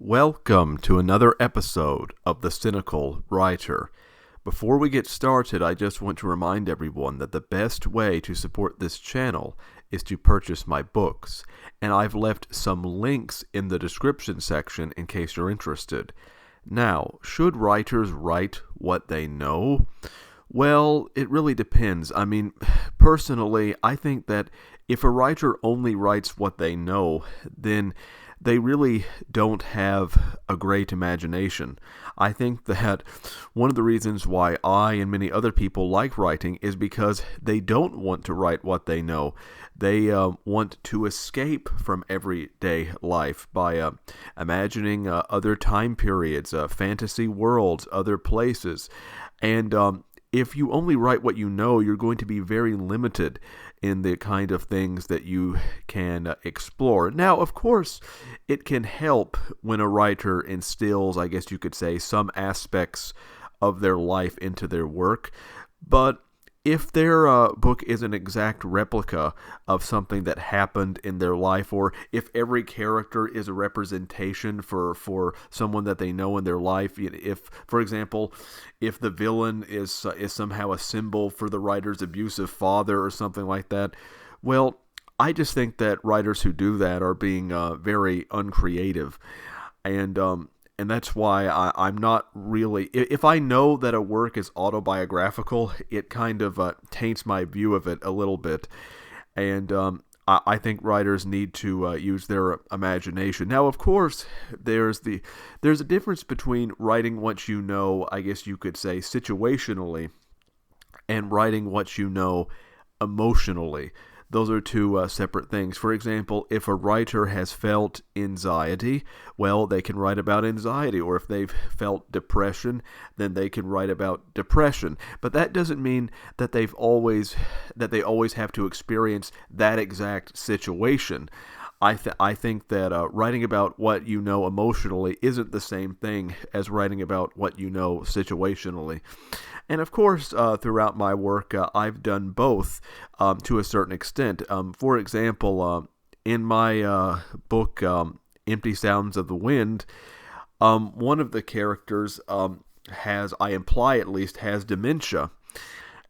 Welcome to another episode of The Cynical Writer. Before we get started, I just want to remind everyone that the best way to support this channel is to purchase my books, and I've left some links in the description section in case you're interested. Now, should writers write what they know? Well, it really depends. Personally, I think that if a writer only writes what they know, then they really don't have a great imagination. I think that one of the reasons why I and many other people like writing is because they don't want to write what they know. They want to escape from everyday life by imagining other time periods, fantasy worlds, other places. And if you only write what you know, you're going to be very limited in the kind of things that you can explore. Now, of course, it can help when a writer instills, I guess you could say, some aspects of their life into their work, but if their book is an exact replica of something that happened in their life, or if every character is a representation for someone that they know in their life, if, for example, if the villain is somehow a symbol for the writer's abusive father or something like that, well, I just think that writers who do that are being very uncreative, and that's why I'm not really... If I know that a work is autobiographical, it kind of taints my view of it a little bit. And I think writers need to use their imagination. Now, of course, there's a difference between writing what you know, I guess you could say, situationally, and writing what you know emotionally. Those are two separate things. For example, if a writer has felt anxiety, well, they can write about anxiety. Or if they've felt depression, then they can write about depression. But that doesn't mean that they always have to experience that exact situation. I think that writing about what you know emotionally isn't the same thing as writing about what you know situationally. And of course, throughout my work, I've done both to a certain extent. For example, in my book, Empty Sounds of the Wind, one of the characters I imply at least, has dementia.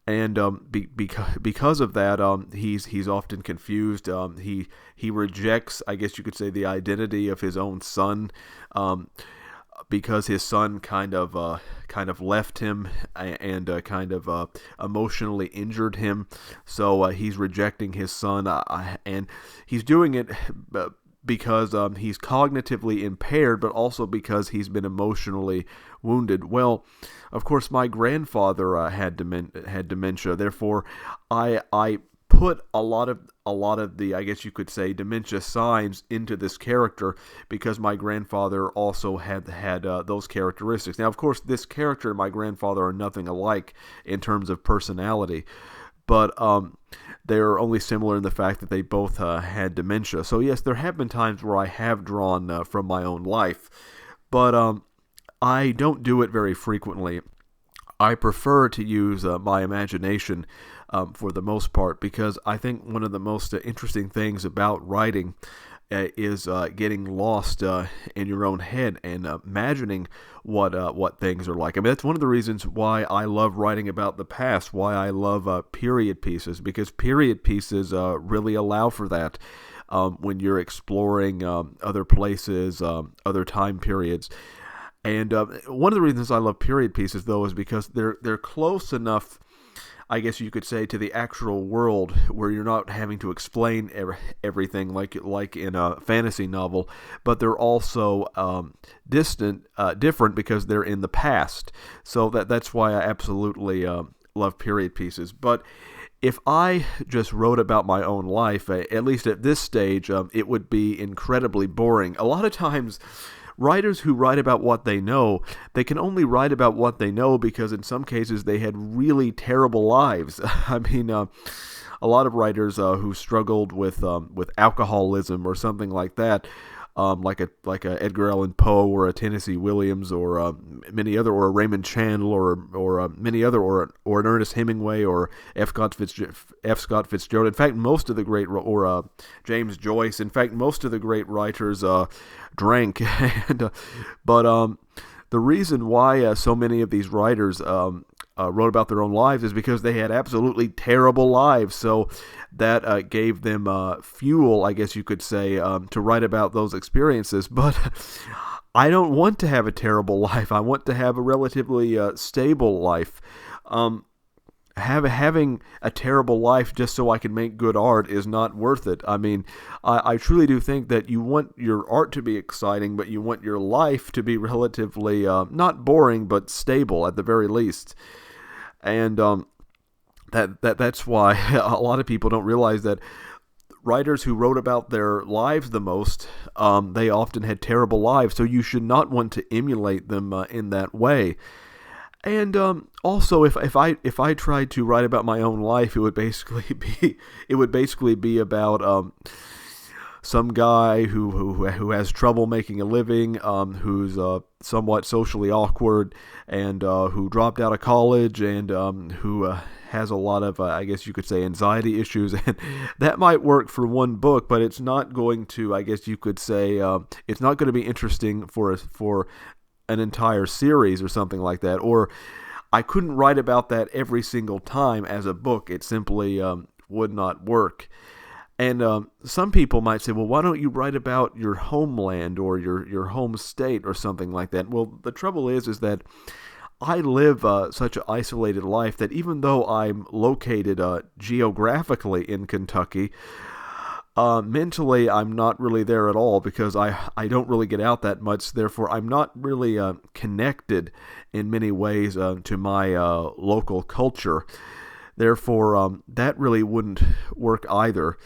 And because of that, he's often confused. He rejects, I guess you could say, the identity of his own son, because his son kind of left him and emotionally injured him. So he's rejecting his son, and he's doing it because he's cognitively impaired, but also because he's been emotionally wounded. Well, of course, my grandfather had dementia. Therefore, I put a lot of the, I guess you could say, dementia signs into this character because my grandfather also had those characteristics. Now, of course, this character and my grandfather are nothing alike in terms of personality, but they're only similar in the fact that they both had dementia. So yes, there have been times where I have drawn from my own life, but I don't do it very frequently. I prefer to use my imagination for the most part, because I think one of the most interesting things about writing is getting lost in your own head and imagining what things are like. I mean, that's one of the reasons why I love writing about the past, why I love period pieces, because period pieces really allow for that when you're exploring other places, other time periods. And one of the reasons I love period pieces, though, is because they're close enough, I guess you could say, to the actual world where you're not having to explain everything like in a fantasy novel, but they're also different because they're in the past. So that's why I absolutely love period pieces. But if I just wrote about my own life, at least at this stage, it would be incredibly boring. A lot of times, writers who write about what they know, they can only write about what they know because in some cases they had really terrible lives. I mean, a lot of writers who struggled with alcoholism or something like that, like a Edgar Allan Poe or a Tennessee Williams or many other, or a Raymond Chandler or many other, or an Ernest Hemingway or F. Scott Fitzgerald. In fact, most of the great, or James Joyce. In fact, most of the great writers drank, but the reason why so many of these writers wrote about their own lives is because they had absolutely terrible lives. So that gave them fuel, I guess you could say, to write about those experiences. But I don't want to have a terrible life. I want to have a relatively stable life. Having a terrible life just so I can make good art is not worth it. I mean, I truly do think that you want your art to be exciting, but you want your life to be relatively not boring, but stable at the very least. And that's why a lot of people don't realize that writers who wrote about their lives the most, they often had terrible lives. So you should not want to emulate them in that way. And also, if I tried to write about my own life, it would basically be about some guy who has trouble making a living, who's somewhat socially awkward, and who dropped out of college, and who has a lot of, I guess you could say, anxiety issues. And that might work for one book, but it's not going to, I guess you could say, it's not going to be interesting for an entire series or something like that. Or I couldn't write about that every single time as a book. It simply would not work. And some people might say, well, why don't you write about your homeland or your home state or something like that? Well, the trouble is that I live such an isolated life that even though I'm located geographically in Kentucky, mentally, I'm not really there at all, because I don't really get out that much. Therefore, I'm not really connected in many ways to my local culture. Therefore, that really wouldn't work either.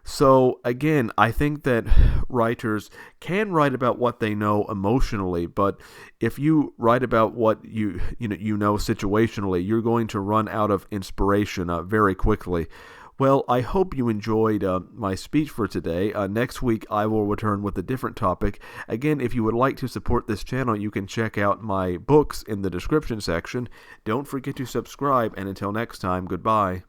So again, I think that writers can write about what they know emotionally, but if you write about what you know situationally, you're going to run out of inspiration very quickly. Well, I hope you enjoyed my speech for today. Next week, I will return with a different topic. Again, if you would like to support this channel, you can check out my books in the description section. Don't forget to subscribe, and until next time, goodbye.